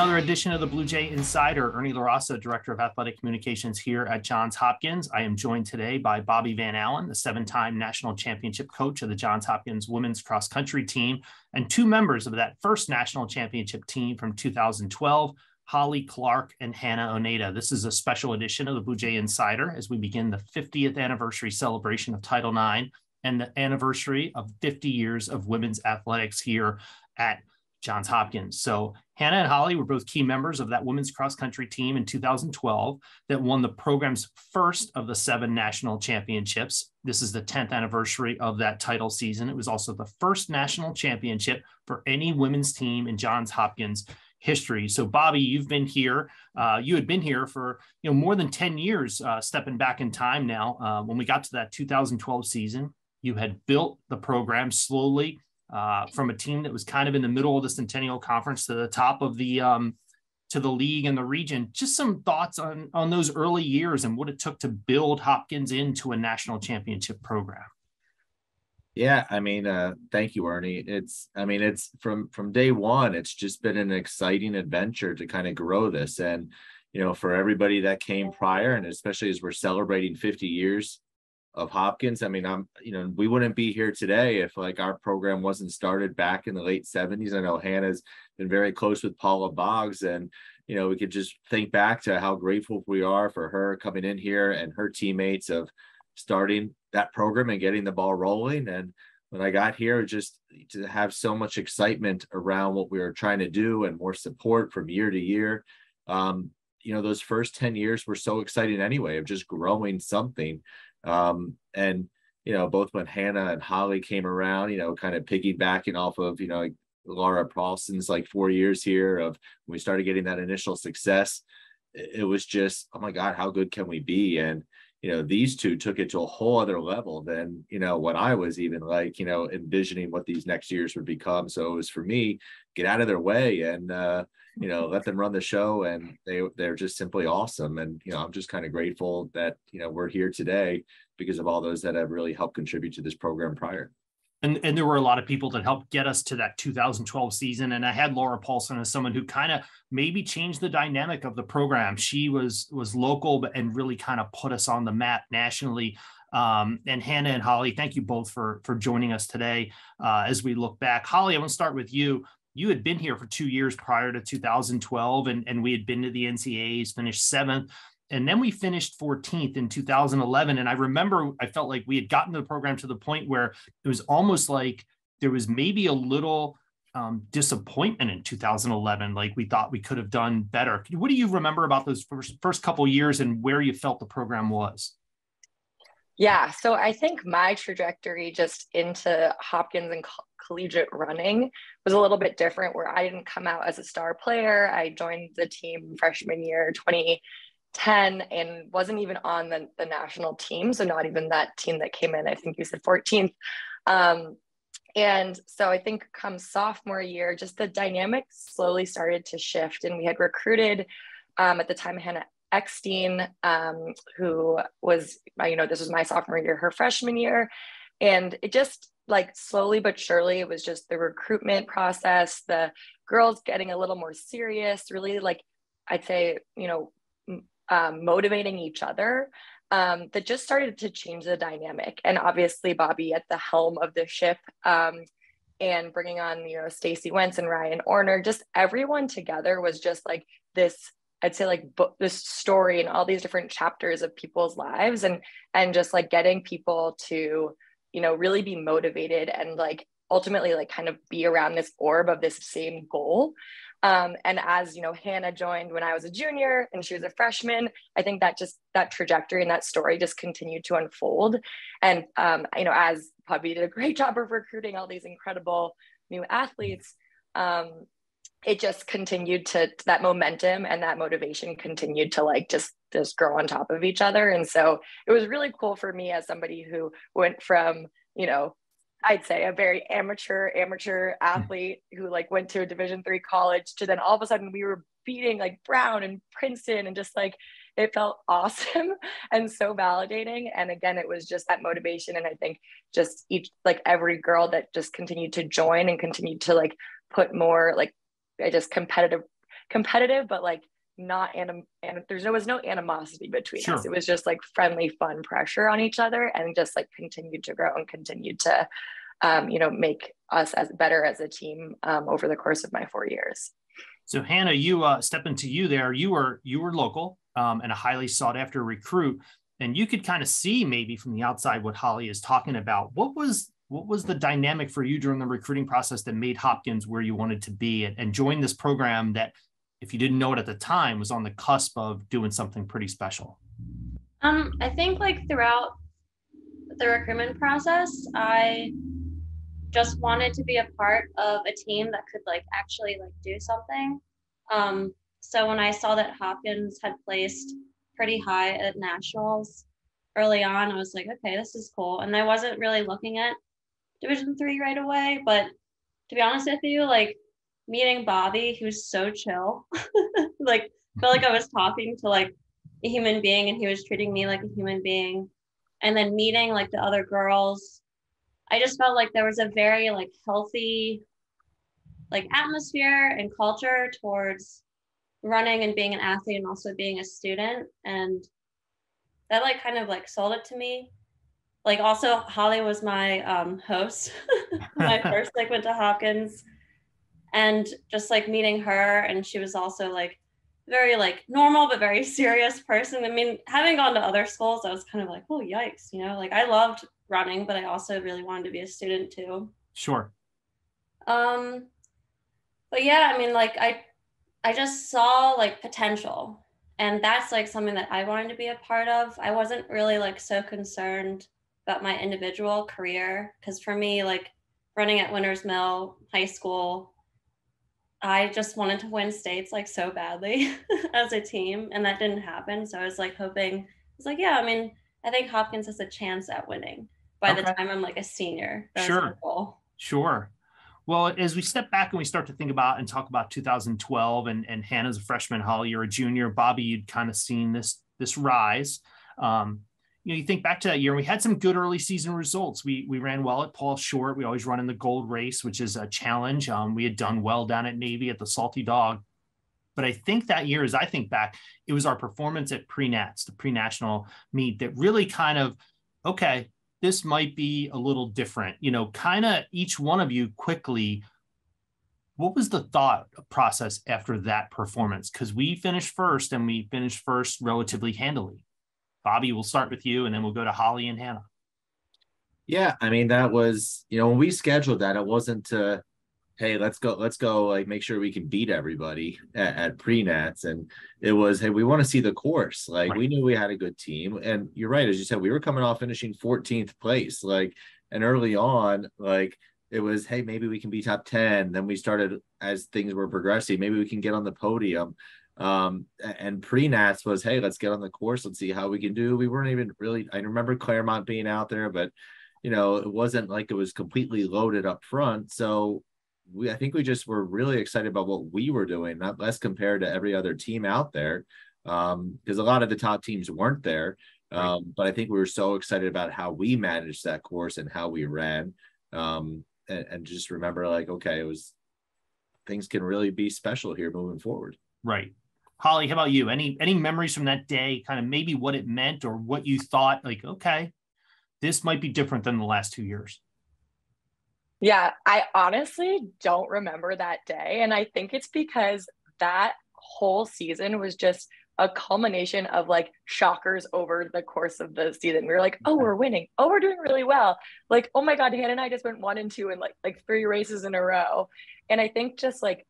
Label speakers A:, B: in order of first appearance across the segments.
A: another edition of the Blue Jay Insider. Ernie LaRossa, Director of Athletic Communications here at Johns Hopkins. I am joined today by Bobby Van Allen, the 7-time national championship coach of the Johns Hopkins women's cross country team, and two members of that first national championship team from 2012, Holly Clark and Hannah Oneda. This is a special edition of the Blue Jay Insider as we begin the 50th anniversary celebration of Title IX and the anniversary of 50 years of women's athletics here at Johns Hopkins. So Hannah and Holly were both key members of that women's cross country team in 2012 that won the program's first of the 7 national championships. This is the 10th anniversary of that title season. It was also the first national championship for any women's team in Johns Hopkins history. So Bobby, you've been here. You had been here for more than 10 years, stepping back in time now. When we got to that 2012 season, you had built the program slowly from a team that was kind of in the middle of the Centennial Conference to the top of the to the league and the region. Just some thoughts on those early years and what it took to build Hopkins into a national championship program.
B: Yeah, thank you, Ernie. It's from day one, it's just been an exciting adventure to kind of grow this. And, for everybody that came prior, and especially as we're celebrating 50 years of Hopkins, we wouldn't be here today if our program wasn't started back in the late 70s. I know Hannah's been very close with Paula Boggs, and we could just think back to how grateful we are for her coming in here and her teammates of starting that program and getting the ball rolling. And when I got here, just to have so much excitement around what we were trying to do and more support from year to year. Those first 10 years were so exciting anyway, of just growing something. Both when Hannah and Holly came around, kind of piggybacking off of, Laura Paulson's 4 years here of when we started getting that initial success, it was just, oh my God, how good can we be? And, these two took it to a whole other level than, what I was even envisioning what these next years would become. So it was for me, get out of their way and, let them run the show, and they're just simply awesome. And, I'm just kind of grateful that, we're here today because of all those that have really helped contribute to this program prior.
A: And there were a lot of people that helped get us to that 2012 season. And I had Laura Paulson as someone who kind of maybe changed the dynamic of the program. She was local and really kind of put us on the map nationally. And Hannah and Holly, thank you both for joining us today as we look back. Holly, I want to start with you. You had been here for 2 years prior to 2012, and we had been to the NCAAs, finished 7th. And then we finished 14th in 2011. And I remember I felt like we had gotten the program to the point where it was almost like there was maybe a little disappointment in 2011. Like we thought we could have done better. What do you remember about those first couple of years and where you felt the program was?
C: Yeah, so I think my trajectory just into Hopkins and collegiate running was a little bit different, where I didn't come out as a star player. I joined the team freshman year, 2010, and wasn't even on the national team. So not even that team that came in, I think you said 14th. And so I think come sophomore year, just the dynamics slowly started to shift. And we had recruited at the time, Hannah Eckstein, who was, this was my sophomore year, her freshman year. And it just slowly but surely, it was just the recruitment process, the girls getting a little more serious, really I'd say, motivating each other, that just started to change the dynamic. And obviously Bobby at the helm of the ship, and bringing on, Stacey Wentz and Ryan Orner, just everyone together was just this, I'd say this story and all these different chapters of people's lives, and just getting people to, really be motivated and ultimately kind of be around this orb of this same goal. And as, Hannah joined when I was a junior and she was a freshman, I think that trajectory and that story just continued to unfold. And, as Bobby did a great job of recruiting all these incredible new athletes, it just continued that momentum and that motivation continued to just grow on top of each other. And so it was really cool for me as somebody who went from, I'd say a very amateur athlete who went to a Division III college to then all of a sudden we were beating Brown and Princeton, and just it felt awesome and so validating. And again, it was just that motivation. And I think just every girl that just continued to join and continued to put more competitive competitive, but like not and there was no animosity between us. It was just like friendly, fun pressure on each other, and just like continued to grow and continued to make us as better as a team over the course of my 4 years.
A: So Hannah, you stepping to you there, you were local and a highly sought after recruit, and you could kind of see maybe from the outside what Holly is talking about. What was the dynamic for you during the recruiting process that made Hopkins where you wanted to be and join this program that, if you didn't know it at the time, was on the cusp of doing something pretty special?
D: I think like throughout the recruitment process, I just wanted to be a part of a team that could like actually like do something. So when I saw that Hopkins had placed pretty high at nationals early on, I was like, okay, this is cool. And I wasn't really looking at Division III right away, but to be honest with you, like meeting Bobby, he was so chill. Like felt like I was talking to like a human being, and he was treating me like a human being. And then meeting like the other girls, I just felt like there was a very like healthy like atmosphere and culture towards running and being an athlete and also being a student. And that like kind of like sold it to me. Like also Holly was my host when I first like went to Hopkins, and just like meeting her, and she was also like very like normal but very serious person. I mean, having gone to other schools, I was kind of like, oh yikes, like I loved running, but I also really wanted to be a student too.
A: Sure.
D: But yeah, I mean, like I just saw like potential, and that's like something that I wanted to be a part of. I wasn't really like so concerned about my individual career, because for me, like running at Winners Mill High School, I just wanted to win states like so badly as a team, and that didn't happen. So I was like hoping, yeah, I mean, I think Hopkins has a chance at winning by the time I'm like a senior. That was my goal.
A: Sure. Well, as we step back and we start to think about and talk about 2012, and Hannah's a freshman, Holly, you're a junior, Bobby, you'd kind of seen this rise. You think back to that year, we had some good early season results. We ran well at Paul Short. We always run in the gold race, which is a challenge. We had done well down at Navy at the Salty Dog. But I think that year, as I think back, it was our performance at pre-nats, the pre-national meet, that really kind of, okay, this might be a little different, kind of each one of you quickly. What was the thought process after that performance? Because we finished first, and we finished first relatively handily. Bobby, we'll start with you, and then we'll go to Holly and Hannah.
B: Yeah, I mean, that was, when we scheduled that, it wasn't to, hey, let's go, like make sure we can beat everybody at pre-nats. And it was, hey, we want to see the course. Like, we knew we had a good team. And you're right, as you said, we were coming off finishing 14th place. Like, and early on, like, it was, hey, maybe we can be top 10. Then we started, as things were progressing, maybe we can get on the podium. And pre-nats was, hey, let's get on the course. Let's see how we can do. We weren't even really, I remember Claremont being out there, but, it wasn't like it was completely loaded up front. So I think we just were really excited about what we were doing, not less compared to every other team out there. Because a lot of the top teams weren't there. But I think we were so excited about how we managed that course and how we ran. And just remember, like, okay, things can really be special here moving forward.
A: Right. Holly, how about you? Any memories from that day, kind of maybe what it meant or what you thought, like, okay, this might be different than the last 2 years?
C: Yeah, I honestly don't remember that day. And I think it's because that whole season was just a culmination of like shockers over the course of the season. We were like, oh, we're winning. Oh, we're doing really well. Like, oh my God, Hannah and I just went 1 and 2 in like 3 races in a row. And I think just like,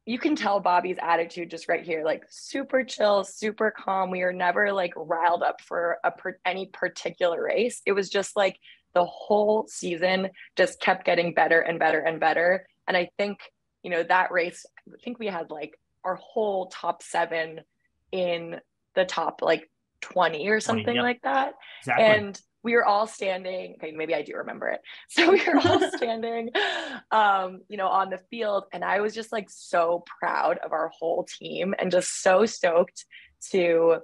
C: you can tell Bobby's attitude just right here, like super chill, super calm. We were never like riled up for any particular race. It was just like the whole season just kept getting better and better and better. And I think, that race, I think we had like our whole top 7 in the top like 20 or something like that.
A: Exactly.
C: And we were all standing, okay, maybe I do remember it. So we were all standing, on the field, and I was just like so proud of our whole team and just so stoked to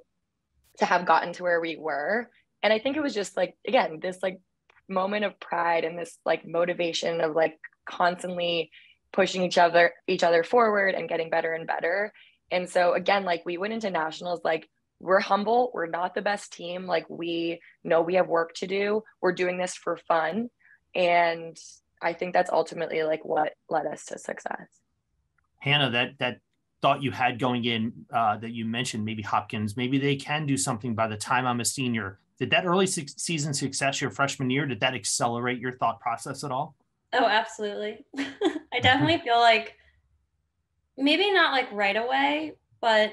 C: have gotten to where we were. And I think it was just like, again, this like moment of pride and this like motivation of like constantly pushing each other forward and getting better and better. And so again, like we went into nationals, like we're humble, we're not the best team. Like we know we have work to do. We're doing this for fun. And I think that's ultimately like what led us to success.
A: Hannah, that thought you had going in that you mentioned, maybe Hopkins, maybe they can do something by the time I'm a senior. Did that early season success your freshman year, did that accelerate your thought process at all?
D: Oh, absolutely. I definitely feel like maybe not like right away, but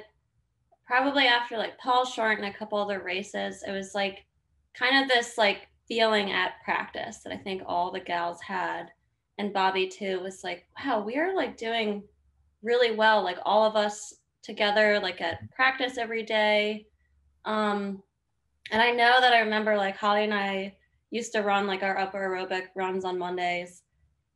D: probably after like Paul Short and a couple other races, it was like kind of this like feeling at practice that I think all the gals had. And Bobby too was like, wow, we are like doing really well, like all of us together, like at practice every day. And I know that I remember like Holly and I used to run like our upper aerobic runs on Mondays,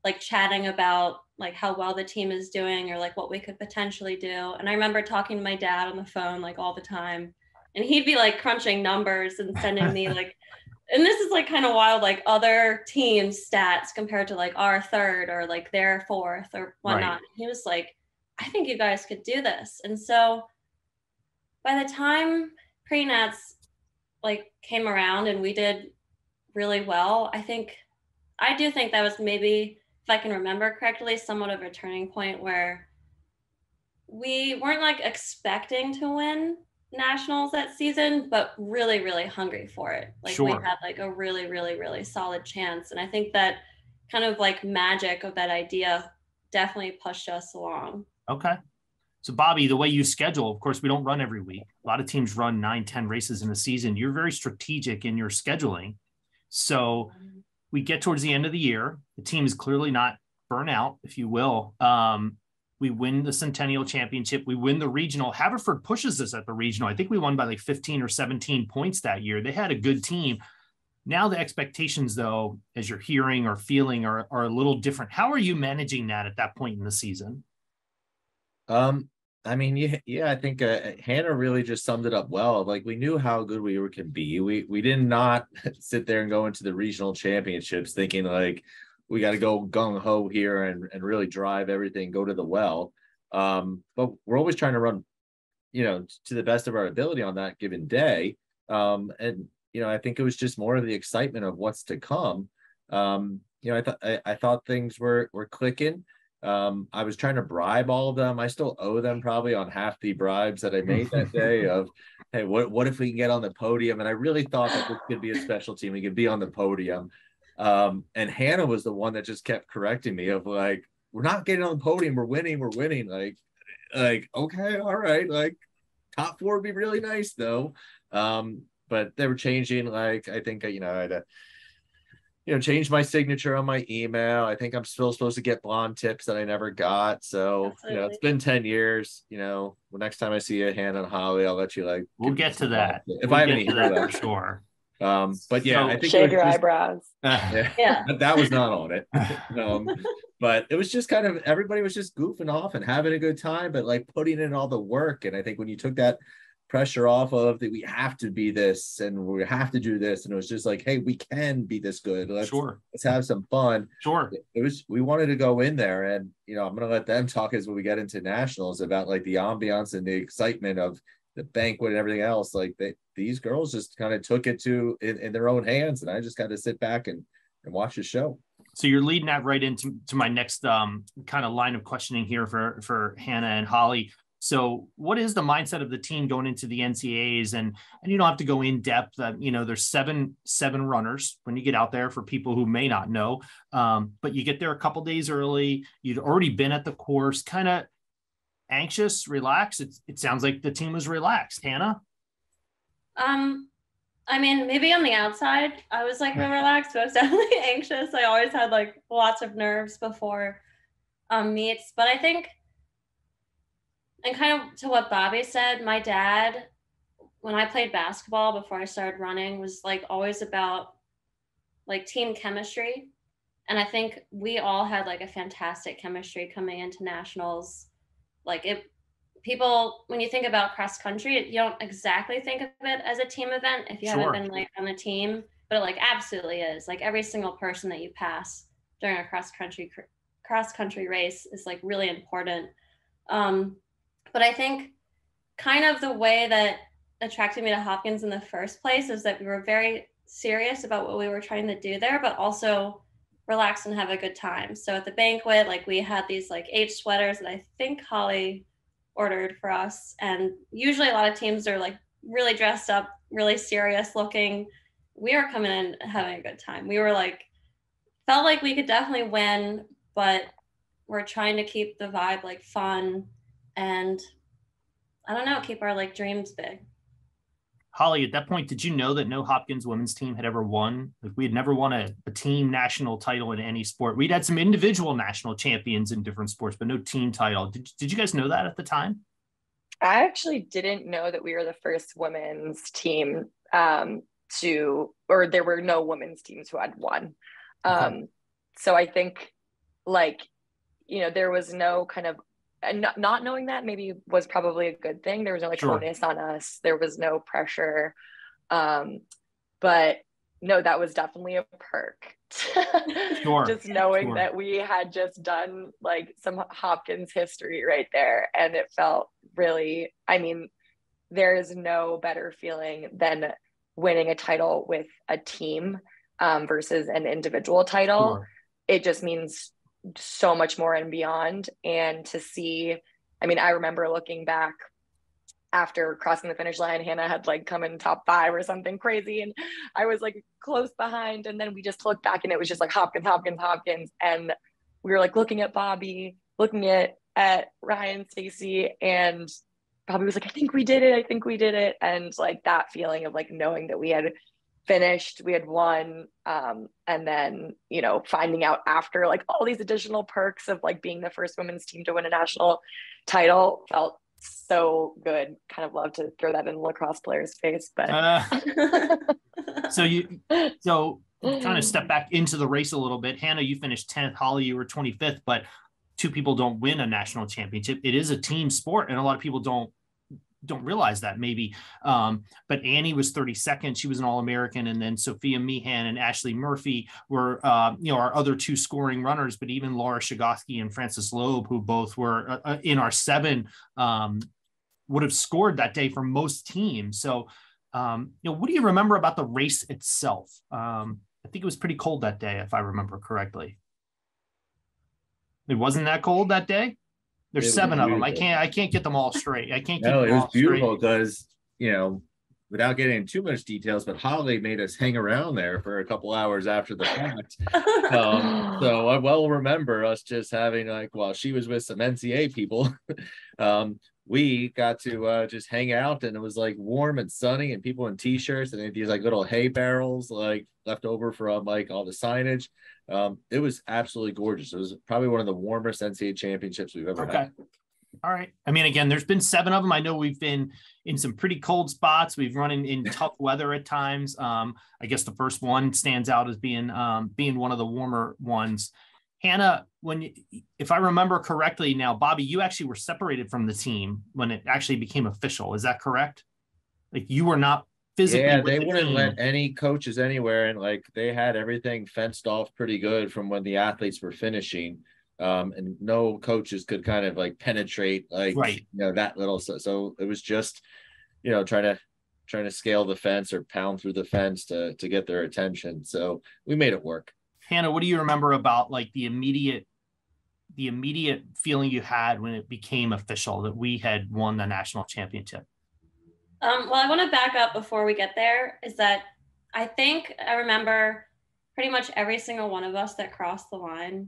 D: like chatting about like how well the team is doing or like what we could potentially do. And I remember talking to my dad on the phone like all the time, and he'd be like crunching numbers and sending me like, and this is like kind of wild, like other teams' stats compared to like our third or like their fourth or whatnot. Right. He was like, I think you guys could do this. And so by the time pre-nats like came around and we did really well, I do think that was maybe, if I can remember correctly, somewhat of a turning point where we weren't like expecting to win nationals that season, but really, really hungry for it. Like we had like a really, really, really solid chance. And I think that kind of like magic of that idea definitely pushed us along.
A: Okay. So Bobby, the way you schedule, of course, we don't run every week. A lot of teams run 9-10 races in a season. You're very strategic in your scheduling. So we get towards the end of the year. The team is clearly not burnt out, if you will. We win the Centennial Championship. We win the regional. Haverford pushes us at the regional. I think we won by like 15 or 17 points that year. They had a good team. Now the expectations, though, as you're hearing or feeling, are a little different. How are you managing that at that point in the season?
B: I mean, yeah, I think Hannah really just summed it up well. Like we knew how good we can be. We did not sit there and go into the regional championships thinking like we got to go gung ho here and really drive everything, go to the well. But we're always trying to run, to the best of our ability on that given day. And I think it was just more of the excitement of what's to come. I thought things were clicking. I was trying to bribe all of them. I still owe them probably on half the bribes that I made that day of, hey, what if we can get on the podium? And I really thought that this could be a special team. We could be on the podium. And Hannah was the one that just kept correcting me of like, we're not getting on the podium. We're winning. Like, okay, all right. Like top 4 would be really nice though. But they were changing. Like, I think, I had change my signature on my email. I think I'm still supposed to get blonde tips that I never got. So,
D: Absolutely.
B: It's been 10 years. Well, next time I see you, Hannah and Holly, I'll let you like.
A: We'll get to that.
B: If I have any
A: that for sure.
B: But yeah, I think
C: shave your eyebrows.
B: Yeah, that was not on it. But it was just kind of everybody was just goofing off and having a good time, but like putting in all the work. And I think when you took that pressure off of that, we have to be this and we have to do this, and it was just like, hey, we can be this good. Let's have some fun. We wanted to go in there, and I'm gonna let them talk as when we get into nationals about like the ambiance and the excitement of the banquet and everything else. Like these girls just kind of took it in their own hands, and I just got to sit back and watch the show.
A: So you're leading that right into my next kind of line of questioning here for Hannah and Holly. So what is the mindset of the team going into the NCAAs? And you don't have to go in depth. There's seven runners when you get out there, for people who may not know. But you get there a couple days early. You'd already been at the course, kind of anxious, relaxed. It sounds like the team was relaxed. Hannah?
D: I mean, maybe on the outside, I was like real relaxed, but I was definitely anxious. I always had like lots of nerves before meets. But I think, and kind of to what Bobby said, my dad, when I played basketball before I started running, was like always about like team chemistry. And I think we all had like a fantastic chemistry coming into nationals. Like people, when you think about cross country, you don't exactly think of it as a team event if you haven't been like on the team, but it like absolutely is. Like every single person that you pass during a cross country race is like really important. But I think kind of the way that attracted me to Hopkins in the first place is that we were very serious about what we were trying to do there, but also relax and have a good time. So at the banquet, like we had these like H sweaters that I think Holly ordered for us. And usually a lot of teams are like really dressed up, really serious looking. We were coming in having a good time. We were like, felt like we could definitely win, but we're trying to keep the vibe like fun and I don't know, keep our like dreams big.
A: Holly, at that point, did you know that no Hopkins women's team had ever won? Like we had never won a team national title in any sport. We'd had some individual national champions in different sports, but no team title. Did you guys know that at the time?
C: I actually didn't know that we were the first women's team or there were no women's teams who had won.
A: Okay.
C: So I think like, there was no kind of, and not knowing that maybe was probably a good thing. There was no like
A: Sure.
C: onus on us. There was no pressure. But no, that was definitely a perk.
A: Sure.
C: Just knowing
A: Sure.
C: that we had just done like some Hopkins history right there. And it felt really, I mean, there is no better feeling than winning a title with a team versus an individual title.
A: Sure.
C: It just means so much more and beyond. And to see, I mean, I remember looking back after crossing the finish line, Hannah had like come in top 5 or something crazy. And I was like close behind. And then we just looked back and it was just like Hopkins. And we were like looking at Bobby, looking at Ryan, Stacy, and Bobby was like, I think we did it. And like that feeling of like knowing that we had finished, we had won, and then finding out after like all these additional perks of like being the first women's team to win a national title felt so good. Kind of love to throw that in the lacrosse player's face, but
A: so kind of step back into the race a little bit. Hannah, you finished 10th. Holly, you were 25th, but two people don't win a national championship. It is a team sport, and a lot of people don't realize that maybe. But Annie was 32nd. She was an All-American. And then Sophia Meehan and Ashley Murphy were, our other two scoring runners, but even Laura Shigoski and Frances Loeb, who both were in our 7, would have scored that day for most teams. So, what do you remember about the race itself? I think it was pretty cold that day, if I remember correctly. It wasn't that cold that day? There's 7 of them. I can't get them all straight. I can't.
B: No, it was beautiful because, without getting into too much details, but Holly made us hang around there for a couple hours after the fact. So I well remember us just having while she was with some NCAA people, we got to just hang out, and it was like warm and sunny, and people in t-shirts, and they had these like little hay barrels like left over from like all the signage. It was absolutely gorgeous. It was probably one of the warmest NCAA championships we've ever had.
A: All right. I mean, again, there's been 7 of them. I know we've been in some pretty cold spots. We've run in tough weather at times. I guess the first one stands out as being one of the warmer ones. Hannah, if I remember correctly now, Bobby, you actually were separated from the team when it actually became official. Is that correct? Like you were not physically.
B: Yeah, they wouldn't let any coaches anywhere, and like they had everything fenced off pretty good from when the athletes were finishing. And no coaches could kind of like penetrate that little. So it was just, trying to scale the fence or pound through the fence to get their attention. So we made it work.
A: Hannah, what do you remember about like the immediate feeling you had when it became official that we had won the national championship?
D: Well, I want to back up before we get there. Is that I think I remember pretty much every single one of us that crossed the line,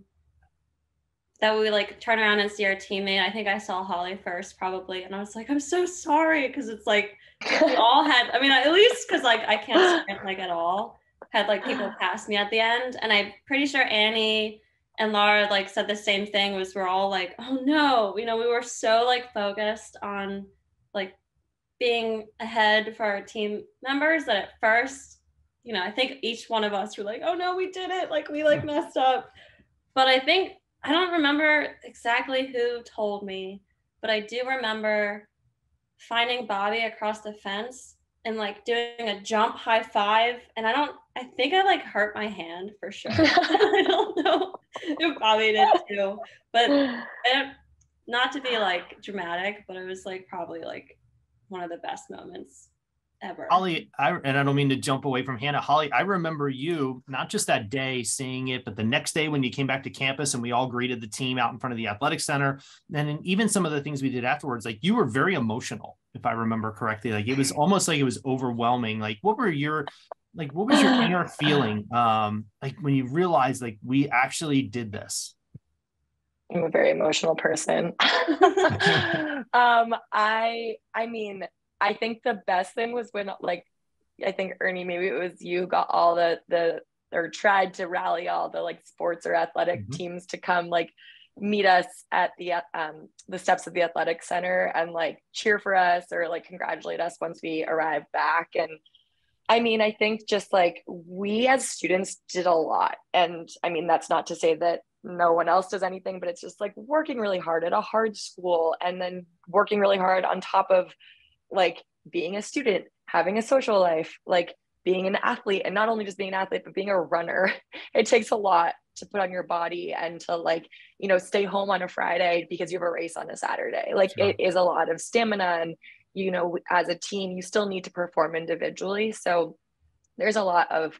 D: that we like turn around and see our teammate. I think I saw Holly first probably, and I was like, I'm so sorry, because it's like we all had, I mean, at least because like I can't sprint like at all, had like people pass me at the end. And I'm pretty sure Annie and Laura like said the same thing, was we're all like, oh no, we were so like focused on like being ahead for our team members that at first, I think each one of us were like, oh no, we did it, like we like messed up. But I don't remember exactly who told me, but I do remember finding Bobby across the fence and like doing a jump high five. And I think I like hurt my hand for sure. I don't know if Bobby did too, but not to be like dramatic, but it was like probably like one of the best moments ever.
A: Holly, and I don't mean to jump away from Hannah. Holly, I remember you not just that day seeing it, but the next day when you came back to campus and we all greeted the team out in front of the athletic center. And even some of the things we did afterwards, like you were very emotional, if I remember correctly. Like it was almost like it was overwhelming. Like what was your inner feeling? Like when you realized like we actually did this?
C: I'm a very emotional person. I mean, I think the best thing was when, like, I think Ernie, maybe it was you, got all or tried to rally all the like sports or athletic teams to come like meet us at the steps of the athletic center and like cheer for us or like congratulate us once we arrived back. And I mean, I think just like we as students did a lot. And I mean, that's not to say that no one else does anything, but it's just like working really hard at a hard school and then working really hard on top of like being a student, having a social life, like being an athlete, and not only just being an athlete, but being a runner. It takes a lot to put on your body and to like, you know, stay home on a Friday because you have a race on a Saturday. Like sure. It is a lot of stamina, and, you know, as a team, you still need to perform individually. So there's a lot of,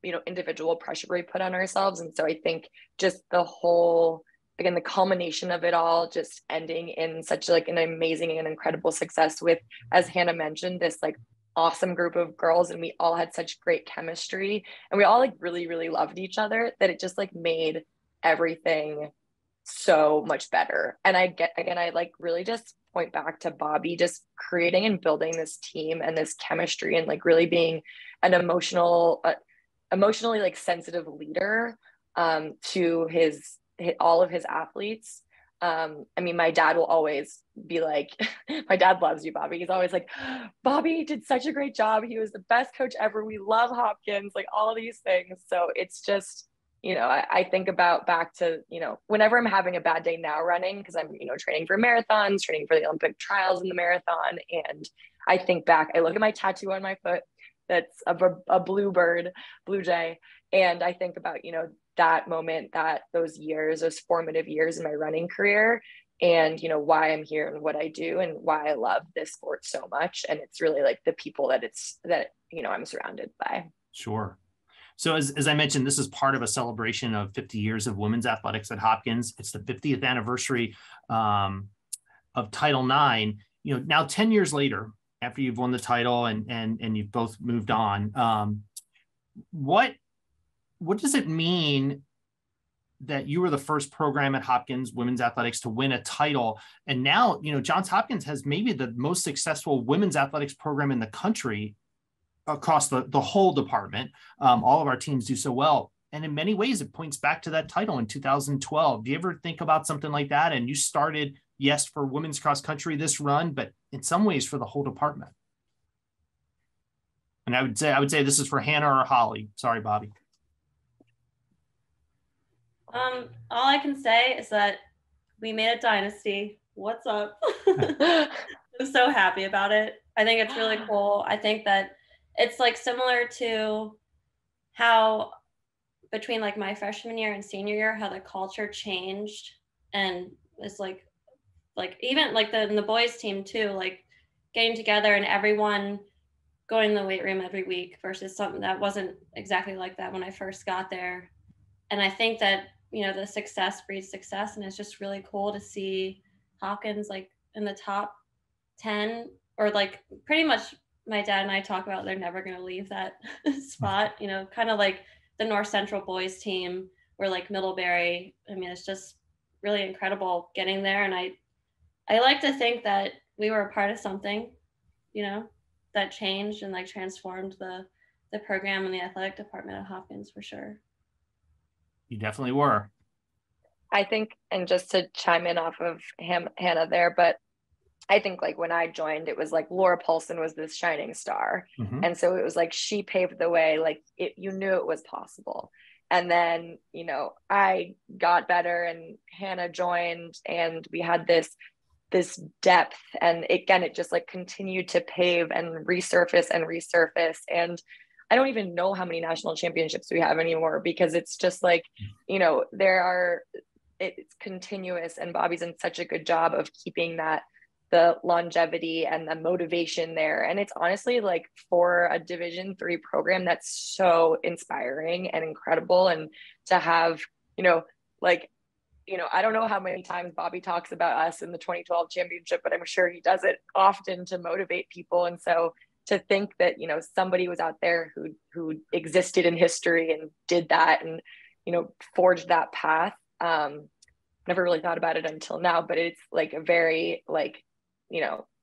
C: you know, individual pressure we put on ourselves. And so I think just the whole, again, the culmination of it all just ending in such like an amazing and incredible success with, as Hannah mentioned, this like awesome group of girls, and we all had such great chemistry and we all like really, really loved each other, that it just like made everything so much better. And I like really just point back to Bobby just creating and building this team and this chemistry and like really being an emotionally like sensitive leader to all of his athletes. I mean, my dad will always be like, my dad loves you, Bobby. He's always like, Bobby did such a great job. He was the best coach ever. We love Hopkins, like all of these things. So it's just, you know, I think about back to, you know, whenever I'm having a bad day now running, because I'm, you know, training for marathons, training for the Olympic trials in the marathon. And I think back, I look at my tattoo on my foot that's a blue jay. And I think about, you know, that moment, those formative years in my running career, and, you know, why I'm here and what I do and why I love this sport so much. And it's really like the people that you know, I'm surrounded by.
A: Sure. So as I mentioned, this is part of a celebration of 50 years of women's athletics at Hopkins. It's the 50th anniversary of Title IX. You know, now 10 years later, after you've won the title and you've both moved on, what does it mean that you were the first program at Hopkins women's athletics to win a title? And now, you know, Johns Hopkins has maybe the most successful women's athletics program in the country across the whole department. All of our teams do so well. And in many ways, it points back to that title in 2012. Do you ever think about something like that? And you started, yes, for women's cross country this run, but in some ways for the whole department. And I would say this is for Hannah or Holly. Sorry, Bobby.
D: All I can say is that we made a dynasty. What's up? I'm so happy about it. I think it's really cool. I think that it's like similar to how between like my freshman year and senior year, how the culture changed, and it's like even like the boys team too, like getting together and everyone going to the weight room every week versus something that wasn't exactly like that when I first got there. And I think that, you know, the success breeds success, and it's just really cool to see Hopkins like in the top 10, or like pretty much my dad and I talk about they're never going to leave that spot, you know, kind of like the North Central boys team or like Middlebury. I mean, it's just really incredible getting there. And I like to think that we were a part of something, you know, that changed and like transformed the program and the athletic department at Hopkins for sure.
A: You definitely were.
C: I think, and just to chime in off of Hannah there, but I think like when I joined, it was like Laura Paulson was this shining star. Mm-hmm. And so it was like, she paved the way, like you knew it was possible. And then, you know, I got better and Hannah joined, and we had this depth, and it just like continued to pave and resurface. And I don't even know how many national championships we have anymore, because it's just like, you know, there are it's continuous, and Bobby's done such a good job of keeping the longevity and the motivation there. And it's honestly like, for a Division III program, that's so inspiring and incredible. And to have, I don't know how many times Bobby talks about us in the 2012 championship, but I'm sure he does it often to motivate people. And so to think that, somebody was out there who existed in history and did that and, forged that path. Never really thought about it until now, but it's like a very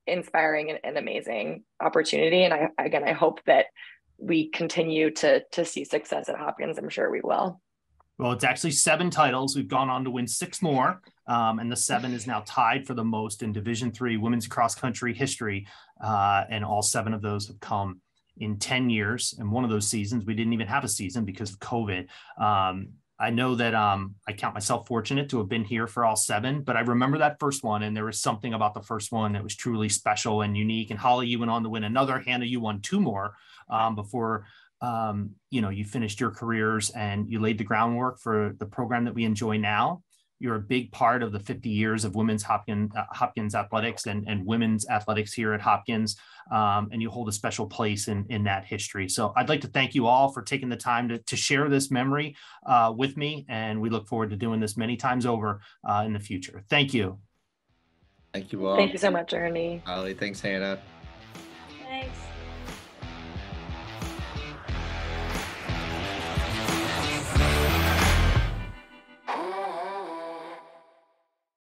C: inspiring and amazing opportunity. And I hope that we continue to see success at Hopkins. I'm sure we will.
A: Well, it's actually 7 titles. We've gone on to win 6 more, and the 7 is now tied for the most in Division III women's cross country history. And all 7 of those have come in 10 years. And one of those seasons, we didn't even have a season because of COVID. I know that I count myself fortunate to have been here for all 7, but I remember that first one, and there was something about the first one that was truly special and unique. And Holly, you went on to win another. Hannah, you won 2 more before you finished your careers, and you laid the groundwork for the program that we enjoy now. You're a big part of the 50 years of women's Hopkins athletics and women's athletics here at Hopkins. And you hold a special place in that history. So I'd like to thank you all for taking the time to share this memory with me. And we look forward to doing this many times over in the future. Thank you.
B: Thank you all.
C: Thank you so much, Ernie.
B: Holly, thanks, Hannah.